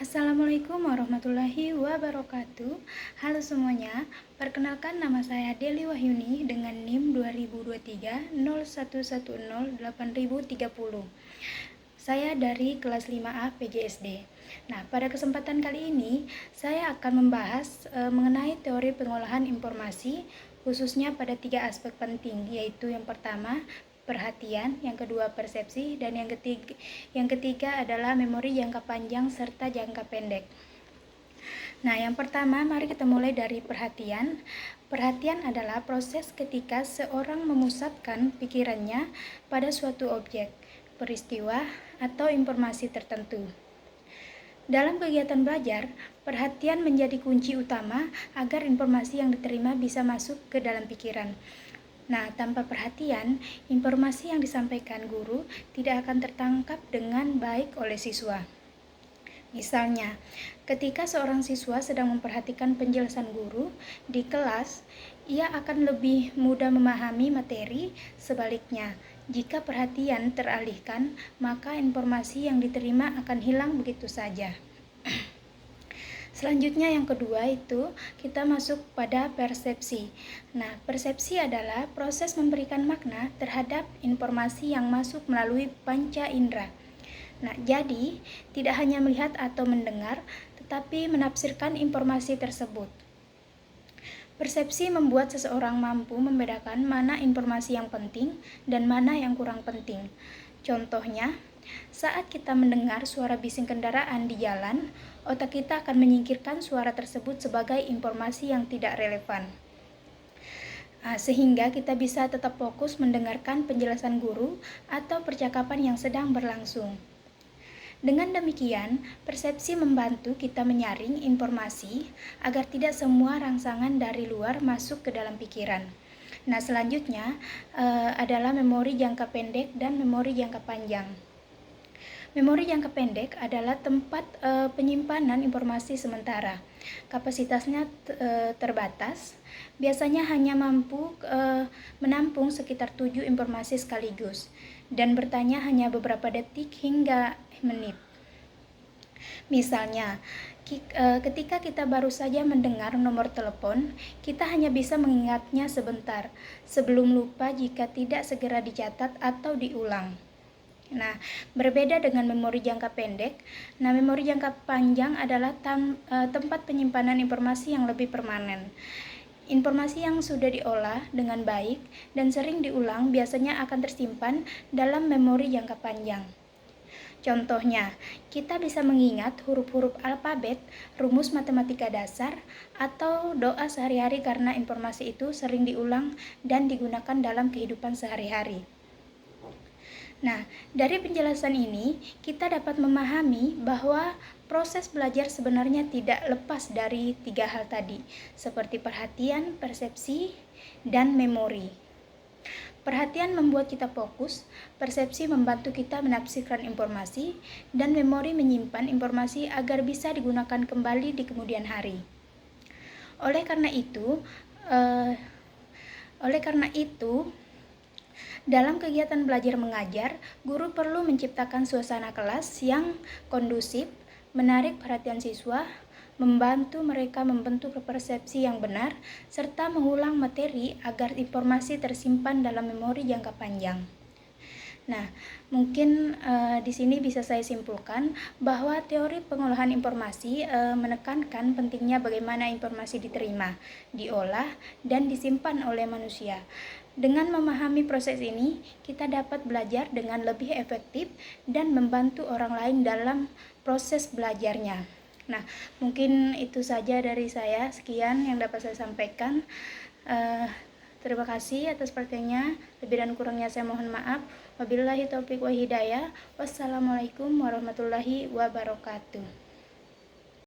Assalamualaikum warahmatullahi wabarakatuh. Halo semuanya, perkenalkan nama saya Deli Wahyuni dengan NIM 2023 01108030. Saya dari kelas 5A PGSD. Nah, pada kesempatan kali ini saya akan membahas mengenai teori pengolahan informasi khususnya pada 3 aspek penting, yaitu yang pertama perhatian, yang kedua persepsi, dan yang ketiga adalah memori jangka panjang serta jangka pendek. Nah, yang pertama mari kita mulai dari perhatian. Perhatian adalah proses ketika seorang memusatkan pikirannya pada suatu objek, peristiwa, atau informasi tertentu. Dalam kegiatan belajar, perhatian menjadi kunci utama agar informasi yang diterima bisa masuk ke dalam pikiran. Nah, tanpa perhatian, informasi yang disampaikan guru tidak akan tertangkap dengan baik oleh siswa. Misalnya, ketika seorang siswa sedang memperhatikan penjelasan guru di kelas, ia akan lebih mudah memahami materi. Sebaliknya, jika perhatian teralihkan, maka informasi yang diterima akan hilang begitu saja. Selanjutnya yang kedua itu kita masuk pada persepsi. Nah, persepsi adalah proses memberikan makna terhadap informasi yang masuk melalui panca indera. Nah, jadi tidak hanya melihat atau mendengar, tetapi menafsirkan informasi tersebut. Persepsi membuat seseorang mampu membedakan mana informasi yang penting dan mana yang kurang penting. Contohnya, saat kita mendengar suara bising kendaraan di jalan, otak kita akan menyingkirkan suara tersebut sebagai informasi yang tidak relevan. Sehingga kita bisa tetap fokus mendengarkan penjelasan guru atau percakapan yang sedang berlangsung. Dengan demikian, persepsi membantu kita menyaring informasi agar tidak semua rangsangan dari luar masuk ke dalam pikiran. Nah, selanjutnya adalah memori jangka pendek dan memori jangka panjang. Memori jangka pendek adalah tempat penyimpanan informasi sementara. Kapasitasnya terbatas, biasanya hanya mampu menampung sekitar 7 informasi sekaligus dan bertanya hanya beberapa detik hingga menit. Misalnya, ketika kita baru saja mendengar nomor telepon, kita hanya bisa mengingatnya sebentar, sebelum lupa jika tidak segera dicatat atau diulang. Nah, berbeda dengan memori jangka pendek, memori jangka panjang adalah tempat penyimpanan informasi yang lebih permanen. Informasi yang sudah diolah dengan baik dan sering diulang biasanya akan tersimpan dalam memori jangka panjang. Contohnya, kita bisa mengingat huruf-huruf alfabet, rumus matematika dasar, atau doa sehari-hari karena informasi itu sering diulang dan digunakan dalam kehidupan sehari-hari. Nah, dari penjelasan ini, kita dapat memahami bahwa proses belajar sebenarnya tidak lepas dari 3 hal tadi, seperti perhatian, persepsi, dan memori. Perhatian membuat kita fokus, persepsi membantu kita menafsirkan informasi, dan memori menyimpan informasi agar bisa digunakan kembali di kemudian hari. Oleh karena itu, dalam kegiatan belajar mengajar, guru perlu menciptakan suasana kelas yang kondusif, menarik perhatian siswa, membantu mereka membentuk persepsi yang benar, serta mengulang materi agar informasi tersimpan dalam memori jangka panjang. Nah, mungkin di sini bisa saya simpulkan bahwa teori pengolahan informasi menekankan pentingnya bagaimana informasi diterima, diolah, dan disimpan oleh manusia. Dengan memahami proses ini, kita dapat belajar dengan lebih efektif dan membantu orang lain dalam proses belajarnya. Nah, mungkin itu saja dari saya. Sekian yang dapat saya sampaikan. Terima kasih atas perhatiannya. Lebih dan kurangnya saya mohon maaf. Wabillahi taufiq wa hidayah. Wassalamualaikum warahmatullahi wabarakatuh.